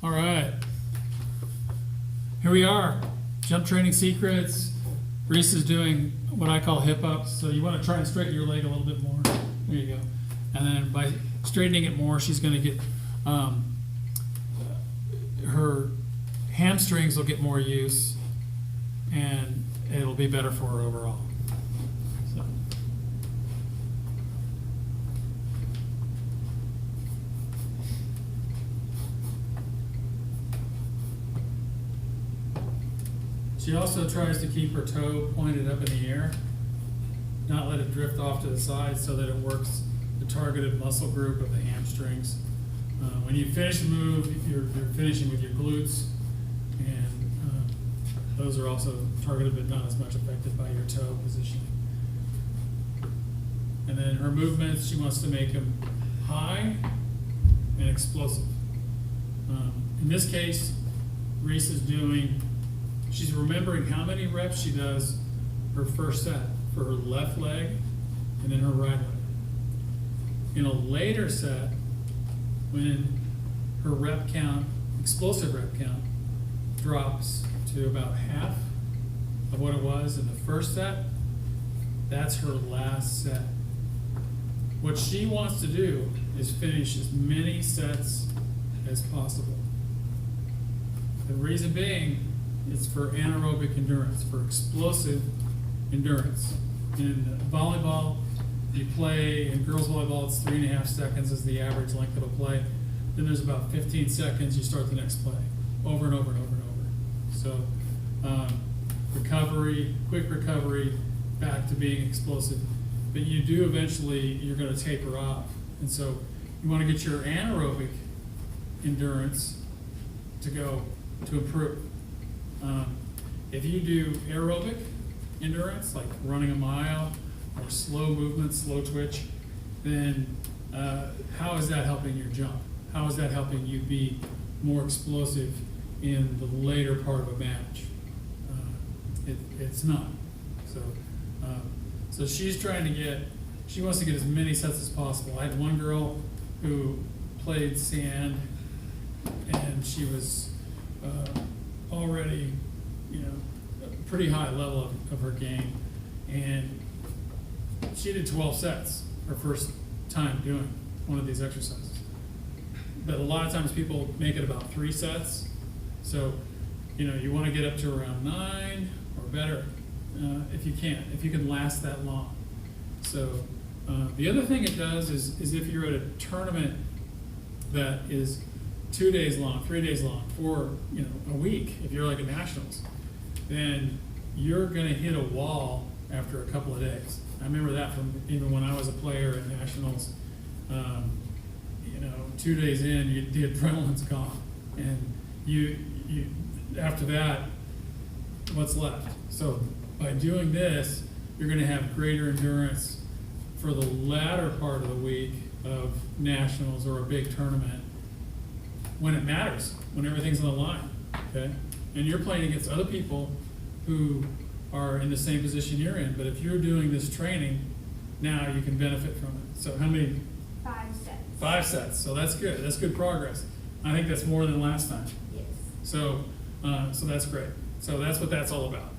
All right. Here we are. Jump training secrets. Reese is doing what I call hip ups. So you want to try and straighten your leg a little bit more. There you go. And then by straightening it more, she's going to get her hamstrings will get more use, and it'll be better for her overall. So. She also tries to keep her toe pointed up in the air, not let it drift off to the side, so that it works the targeted muscle group of the hamstrings. When you finish the move, you're finishing with your glutes, and those are also targeted but not as much affected by your toe positioning. And then her movements, she wants to make them high and explosive. In this case, Reese is she's remembering how many reps she does her first set for her left leg and then her right leg. In a later set, when her rep count, explosive rep count, drops to about half of what it was in the first set, that's her last set. What she wants to do is finish as many sets as possible. The reason being, it's for anaerobic endurance, for explosive endurance. In volleyball, you play, in girls volleyball, it's 3.5 seconds is the average length of a play. Then there's about 15 seconds, you start the next play, over and over and over and over. So recovery, quick recovery, back to being explosive. But you do eventually, you're going to taper off. And so you want to get your anaerobic endurance to improve. If you do aerobic endurance, like running a mile or slow movement, slow twitch, then how is that helping your jump? How is that helping you be more explosive in the later part of a match? It's not. So she's she wants to get as many sets as possible. I had one girl who played sand, and she was already, a pretty high level of her game, and she did 12 sets her first time doing one of these exercises. But a lot of times people make it about 3 sets, so you want to get up to around 9 or better if you can last that long. So the other thing it does is if you're at a tournament that is 2 days long, 3 days long, for a week, if you're like a nationals, then you're going to hit a wall after a couple of days. I remember that from even when I was a player at nationals. 2 days in, the adrenaline's gone, and you after that, what's left? So by doing this, you're going to have greater endurance for the latter part of the week of nationals or a big tournament, when it matters, when everything's on the line, okay? And you're playing against other people who are in the same position you're in, but if you're doing this training, now you can benefit from it. So how many? 5 sets. 5 sets, so that's good. That's good progress. I think that's more than last time. Yes. So that's great. So that's what that's all about.